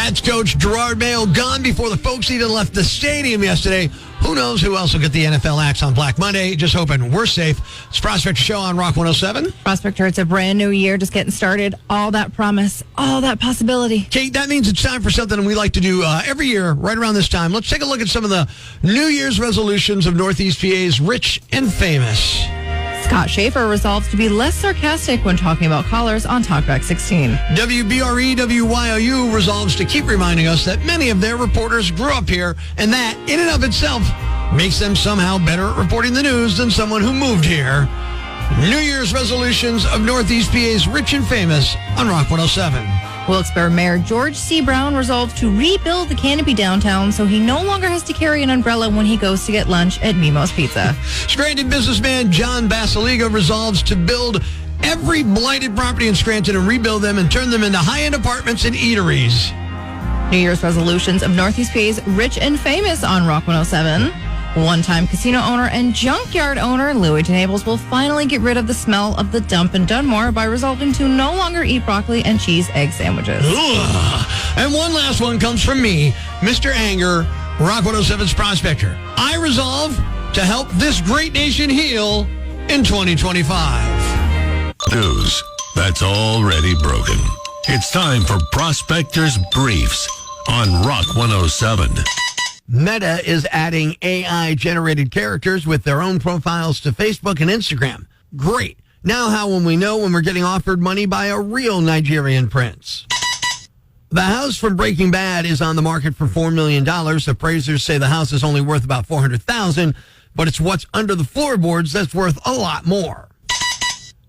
Pats coach Gerard Mayo gone before the folks even left the stadium yesterday. Who knows who else will get the NFL axe on Black Monday? Just hoping we're safe. It's Prospector Show on Rock 107. Prospector, it's a brand new year, just getting started. All that promise, all that possibility. Kate, that means it's time for something we like to do every year right around this time. Let's take a look at some of the New Year's resolutions of Northeast PA's rich and famous. Scott Schaefer resolves to be less sarcastic when talking about callers on Talkback 16. WBRE WYOU resolves to keep reminding us that many of their reporters grew up here, and that, in and of itself, makes them somehow better at reporting the news than someone who moved here. New Year's resolutions of Northeast PA's rich and famous on Rock 107. Wilkes-Barre Mayor George C. Brown resolves to rebuild the canopy downtown so he no longer has to carry an umbrella when he goes to get lunch at Nemo's Pizza. Scranton businessman John Basiliga resolves to build every blighted property in Scranton and rebuild them and turn them into high-end apartments and eateries. New Year's resolutions of Northeast PA's rich and famous on Rock 107. One-time casino owner and junkyard owner Louis Denables will finally get rid of the smell of the dump in Dunmore by resolving to no longer eat broccoli and cheese egg sandwiches. Ugh. And one last one comes from me, Mr. Anger, Rock 107's Prospector. I resolve to help this great nation heal in 2025. News that's already broken. It's time for Prospector's Briefs on Rock 107. Meta is adding AI-generated characters with their own profiles to Facebook and Instagram. Great. Now how will we know when we're getting offered money by a real Nigerian prince? The house from Breaking Bad is on the market for $4 million. Appraisers say the house is only worth about $400,000, but it's what's under the floorboards that's worth a lot more.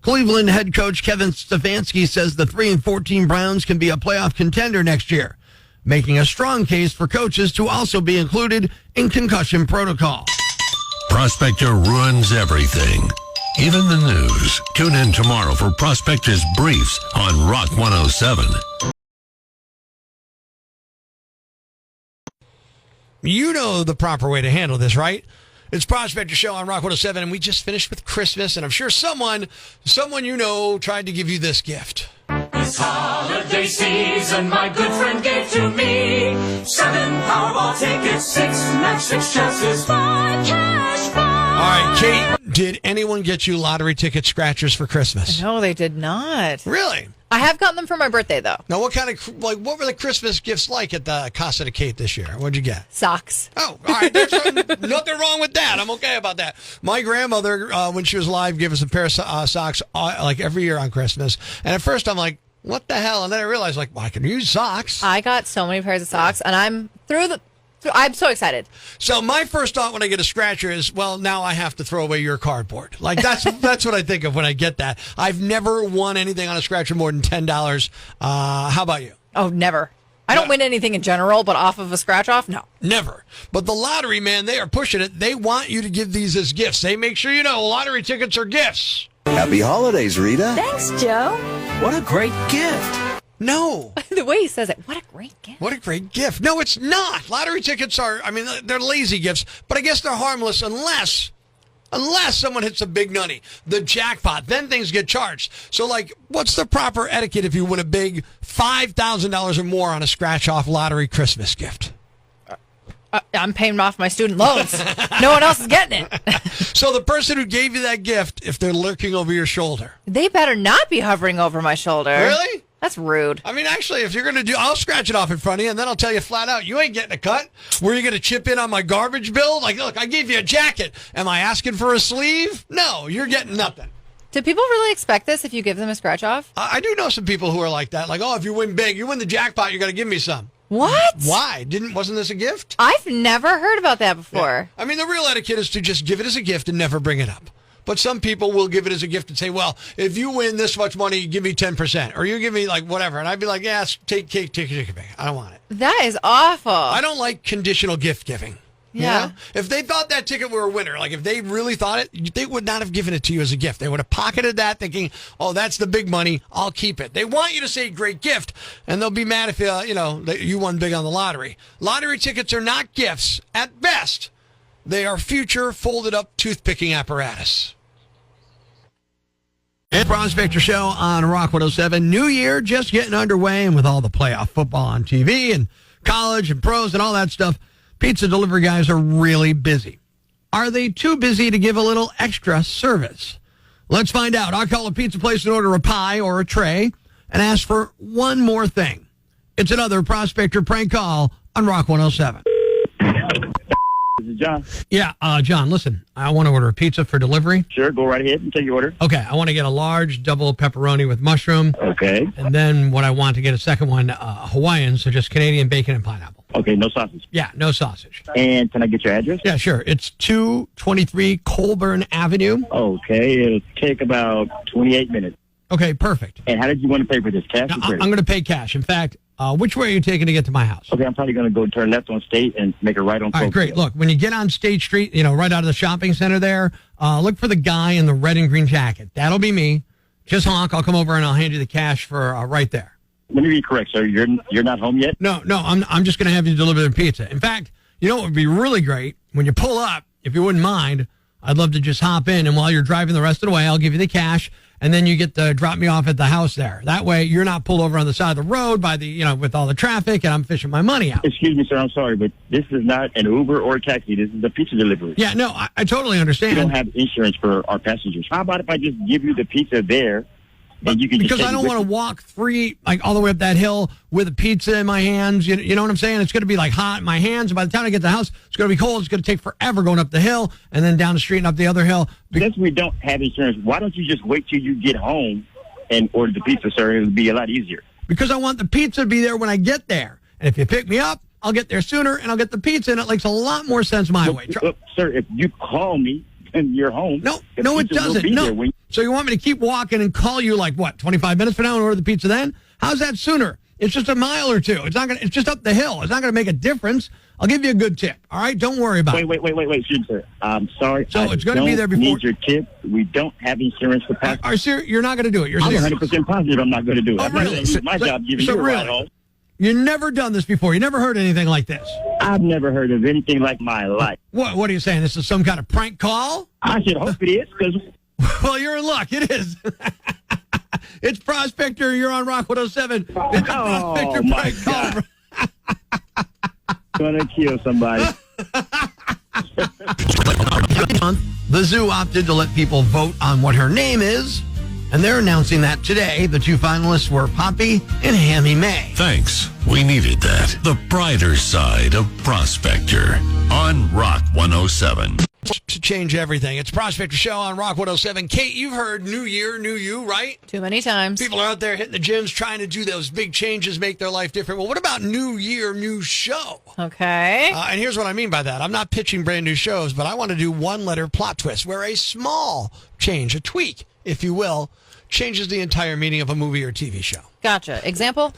Cleveland head coach Kevin Stefanski says the 3-14 Browns can be a playoff contender next year, making a strong case for coaches to also be included in concussion protocol. Prospector ruins everything, even the news. Tune in tomorrow for Prospector's Briefs on Rock 107. You know the proper way to handle this, right? It's Prospector Show on Rock 107, and we just finished with Christmas, and I'm sure someone you know tried to give you this gift. This holiday season, my good friend gave to me 7 Powerball tickets, 6 match, 6 chances, 5 cash balls. All right, Kate, did anyone get you lottery ticket scratchers for Christmas? No, they did not. Really? I have gotten them for my birthday, though. Now, what were the Christmas gifts like at the Casa de Kate this year? What'd you get? Socks. Oh, all right. There's nothing wrong with that. I'm okay about that. My grandmother, when she was alive, gave us a pair of socks like every year on Christmas. And at first, I'm like, what the hell? And then I realized, like, well, I can use socks. I got so many pairs of socks, and I'm so excited. So my first thought when I get a scratcher is, well, now I have to throw away your cardboard. Like, that's what I think of when I get that. I've never won anything on a scratcher more than $10. How about you? Oh, never. I don't win anything in general, but off of a scratch-off, no. Never. But the lottery, man, they are pushing it. They want you to give these as gifts. They make sure you know lottery tickets are gifts. Happy holidays, Rita. Thanks, Joe. What a great gift. No. The way he says it, what a great gift. What a great gift. No, it's not. Lottery tickets are, they're lazy gifts, but I guess they're harmless unless someone hits a big nutty, the jackpot, then things get charged. So, like, what's the proper etiquette if you win a big $5,000 or more on a scratch-off lottery Christmas gift? I'm paying off my student loans. No one else is getting it. So the person who gave you that gift, if they're lurking over your shoulder. They better not be hovering over my shoulder. Really? That's rude. Actually, if you're going to I'll scratch it off in front of you, and then I'll tell you flat out, you ain't getting a cut. Were you going to chip in on my garbage bill? Like, look, I gave you a jacket. Am I asking for a sleeve? No, you're getting nothing. Do people really expect this if you give them a scratch off? I do know some people who are like that. Like, oh, if you win big, you win the jackpot, you got to give me some. What? Why? Wasn't this a gift? I've never heard about that before. Yeah. The real etiquette is to just give it as a gift and never bring it up. But some people will give it as a gift and say, well, if you win this much money, give me 10%. Or you give me, like, whatever. And I'd be like, yeah, take it. I don't want it. That is awful. I don't like conditional gift giving. Yeah. You know? If they thought that ticket were a winner, like if they really thought it, they would not have given it to you as a gift. They would have pocketed that thinking, oh, that's the big money. I'll keep it. They want you to say great gift, and they'll be mad if, that you won big on the lottery. Lottery tickets are not gifts. At best, they are future folded up toothpicking apparatus. And Prospector Show on Rock 107. New year just getting underway, and with all the playoff football on TV and college and pros and all that stuff, pizza delivery guys are really busy. Are they too busy to give a little extra service? Let's find out. I'll call a pizza place and order a pie or a tray and ask for one more thing. It's another Prospector prank call on Rock 107. This is John. Yeah, John, listen, I want to order a pizza for delivery. Sure, go right ahead and take your order. Okay, I want to get a large double pepperoni with mushroom. Okay. And then what I want to get a second one, Hawaiian, so just Canadian bacon and pineapple. Okay, no sausage. Yeah, no sausage. And can I get your address? Yeah, sure. It's 223 Colburn Avenue. Okay, it'll take about 28 minutes. Okay, perfect. And how did you want to pay for this, cash Now, or I'm credit? going to pay cash. In fact, which way are you taking to get to my house? Okay, I'm probably going to go turn left on State and make a right on All right, great. Look, when you get on State Street, right out of the shopping center there, look for the guy in the red and green jacket. That'll be me. Just honk. I'll come over and I'll hand you the cash for right there. Let me be correct, sir. You're not home yet? No, I'm just going to have you deliver the pizza. In fact, you know what would be really great? When you pull up, if you wouldn't mind, I'd love to just hop in, and while you're driving the rest of the way, I'll give you the cash, and then you get to drop me off at the house there. That way, you're not pulled over on the side of the road by the, with all the traffic, and I'm fishing my money out. Excuse me, sir. I'm sorry, but this is not an Uber or a taxi. This is a pizza delivery. Yeah, no, I totally understand. We don't have insurance for our passengers. How about if I just give you the pizza there? And you can because I don't want to walk all the way up that hill with a pizza in my hands. You know what I'm saying? It's going to be like hot in my hands. And by the time I get to the house, it's going to be cold. It's going to take forever going up the hill and then down the street and up the other hill. Since we don't have insurance, why don't you just wait till you get home and order the pizza, sir? It would be a lot easier. Because I want the pizza to be there when I get there. And if you pick me up, I'll get there sooner and I'll get the pizza. And it makes a lot more sense my way. Sir, if you call me and you're home. No, it doesn't. No. So you want me to keep walking and call you 25 minutes from now and order the pizza then? How's that sooner? It's just a mile or two. It's just up the hill. It's not going to make a difference. I'll give you a good tip. All right? Don't worry about it. Wait, excuse me, sir. I'm sorry. So it's going to be there before. Need your tip. We don't have insurance for passengers. You're not going to do it. You're I'm serious. 100% positive I'm not going to do it. Oh, really? It's my job giving you a ride home. You've never done this before. You never heard anything like this. I've never heard of anything like my life. What are you saying? This is some kind of prank call? I should hope it is, because... Well, you're in luck. It is. It's Prospector. You're on Rock 107. It's a Prospector prank call. Gonna kill somebody. The zoo opted to let people vote on what her name is, and they're announcing that today. The two finalists were Poppy and Hammy May. Thanks. We needed that. The brighter side of Prospector on Rock 107. To change everything. It's Prospector Show on Rock 107. Kate, you've heard New Year, New You, right? Too many times. People are out there hitting the gyms trying to do those big changes, make their life different. Well, what about New Year, New Show? Okay. And here's what I mean by that. I'm not pitching brand new shows, but I want to do one-letter plot twist where a small change, a tweak, if you will, changes the entire meaning of a movie or TV show. Gotcha. Example?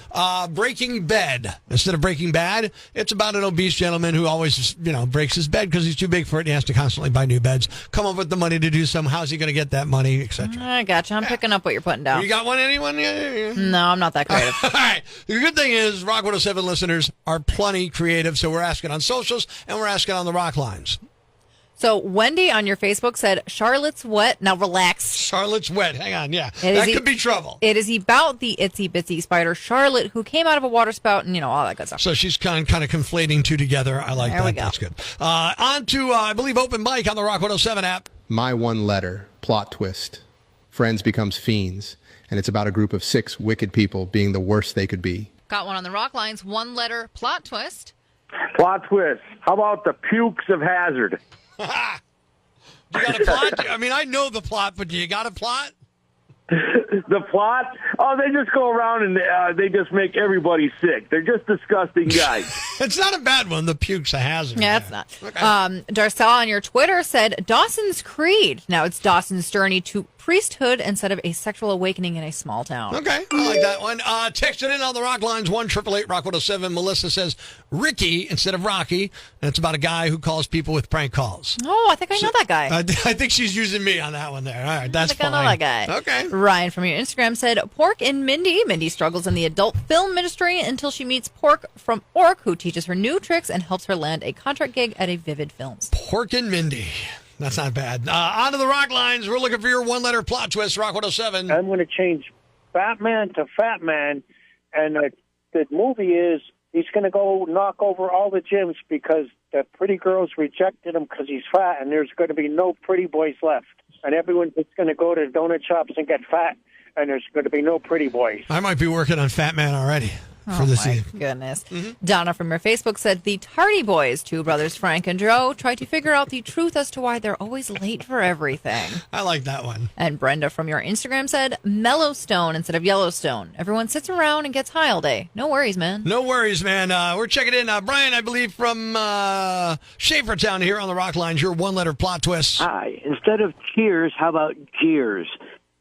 Breaking Bed. Instead of Breaking Bad, it's about an obese gentleman who always, breaks his bed because he's too big for it and he has to constantly buy new beds. Come up with the money to do some. How's he going to get that money, etc.? I gotcha. I'm picking up what you're putting down. You got one, anyone? Yeah. No, I'm not that creative. All right. The good thing is Rock 107 listeners are plenty creative, so we're asking on socials and we're asking on the rock lines. So Wendy on your Facebook said, Charlotte's wet. Now relax. Charlotte's wet. Hang on. Yeah. That could be trouble. It is about the itsy bitsy spider Charlotte who came out of a water spout and, all that good stuff. So she's kind of conflating two together. I like that. We go. That's good. On to, I believe, Open Mic on the Rock 107 app. My one letter, plot twist. Friends becomes fiends. And it's about a group of 6 wicked people being the worst they could be. Got one on the rock lines. One letter plot twist. Plot twist. How about the pukes of Hazard? You got a plot? I mean, I know the plot, but do you got a plot? The plot? Oh, they just go around and they just make everybody sick. They're just disgusting guys. It's not a bad one. The puke's a hazard. Yeah, it's not. Okay. Darcel on your Twitter said, Dawson's Creed. Now it's Dawson's journey to priesthood instead of a sexual awakening in a small town. Okay, I like that one. Text it in on the rock lines, 1-888-ROCK 107. Melissa says Ricky instead of Rocky, and it's about a guy who calls people with prank calls. Oh, I think I know that guy. I think she's using me on that one there. All right, that's fine. I know that guy. Okay. Ryan from your Instagram said, Pork and Mindy. Mindy struggles in the adult film industry until she meets Pork from Ork, who teaches her new tricks and helps her land a contract gig at a Vivid Films. Pork and Mindy. That's not bad. On to the rock lines. We're looking for your one-letter plot twist, Rock 107. I'm going to change Batman to Fat Man, and the movie is he's going to go knock over all the gyms because the pretty girls rejected him because he's fat, and there's going to be no pretty boys left. And everyone's just going to go to donut shops and get fat, and there's going to be no pretty boys. I might be working on Fat Man already. For this my season. Goodness. Donna from your Facebook said the Tardy Boys, two brothers Frank and Joe, try to figure out the truth as to why they're always late for everything. I like that one. And Brenda from your Instagram said Mellowstone instead of Yellowstone. Everyone sits around and gets high all day. No worries, man. No worries, man. We're checking in. Brian, I believe, from Schaefertown here on the Rock Lines. Your one-letter plot twist. Hi. Instead of cheers, how about jeers?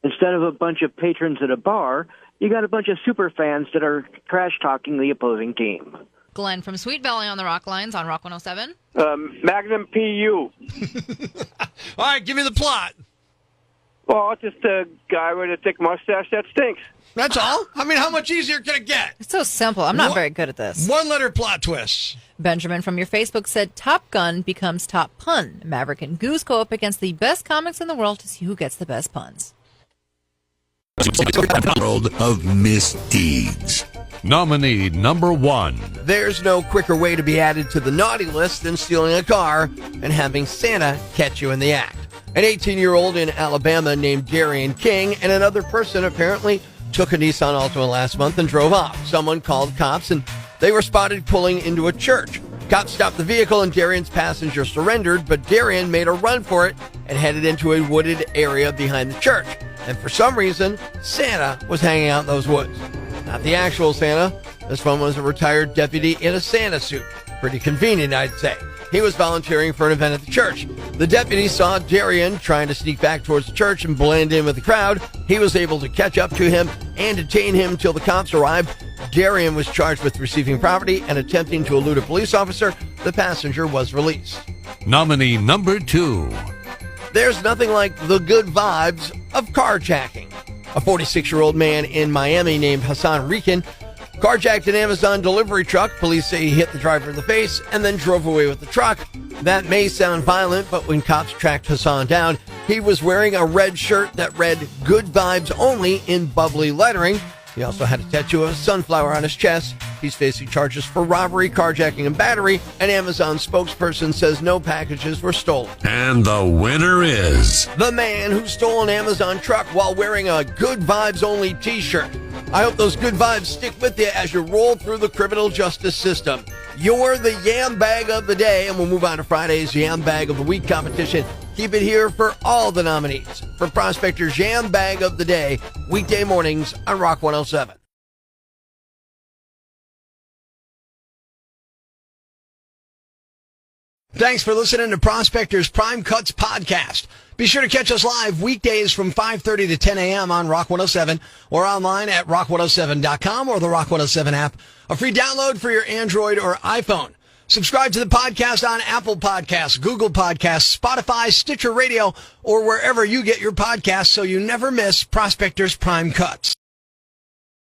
Instead of a bunch of patrons at a bar, you got a bunch of super fans that are trash-talking the opposing team. Glenn from Sweet Valley on the Rock Lines on Rock 107. Magnum PU. All right, give me the plot. Well, it's just a guy with a thick mustache that stinks. That's all? I mean, how much easier can it get? It's so simple. I'm not very good at this. One-letter plot twist. Benjamin from your Facebook said Top Gun becomes Top Pun. Maverick and Goose go up against the best comics in the world to see who gets the best puns. World of misdeeds. Nominee number 1. There's no quicker way to be added to the naughty list than stealing a car and having Santa catch you in the act. An 18-year-old in Alabama named Darian King and another person apparently took a Nissan Altima last month and drove off. Someone called cops and they were spotted pulling into a church. Cops stopped the vehicle and Darian's passenger surrendered, but Darian made a run for it and headed into a wooded area behind the church. And for some reason, Santa was hanging out in those woods. Not the actual Santa. This one was a retired deputy in a Santa suit. Pretty convenient, I'd say. He was volunteering for an event at the church. The deputy saw Darian trying to sneak back towards the church and blend in with the crowd. He was able to catch up to him and detain him till the cops arrived. Darian was charged with receiving property and attempting to elude a police officer. The passenger was released. Nominee number 2. There's nothing like the good vibes of carjacking. A 46-year-old man in Miami named Hassan Rican carjacked an Amazon delivery truck. Police say he hit the driver in the face and then drove away with the truck. That may sound violent, but when cops tracked Hassan down, he was wearing a red shirt that read "Good Vibes Only" in bubbly lettering. He also had a tattoo of a sunflower on his chest. He's facing charges for robbery, carjacking, and battery. An Amazon spokesperson says no packages were stolen. And the winner is the man who stole an Amazon truck while wearing a Good Vibes Only t-shirt. I hope those good vibes stick with you as you roll through the criminal justice system. You're the Yam Bag of the Day, and we'll move on to Friday's Yam Bag of the Week competition. Keep it here for all the nominees for Prospector's Yam Bag of the Day, weekday mornings on Rock 107. Thanks for listening to Prospector's Prime Cuts podcast. Be sure to catch us live weekdays from 5:30 to 10 a.m. on Rock 107 or online at rock107.com or the Rock 107 app. A free download for your Android or iPhone. Subscribe to the podcast on Apple Podcasts, Google Podcasts, Spotify, Stitcher Radio, or wherever you get your podcasts so you never miss Prospector's Prime Cuts.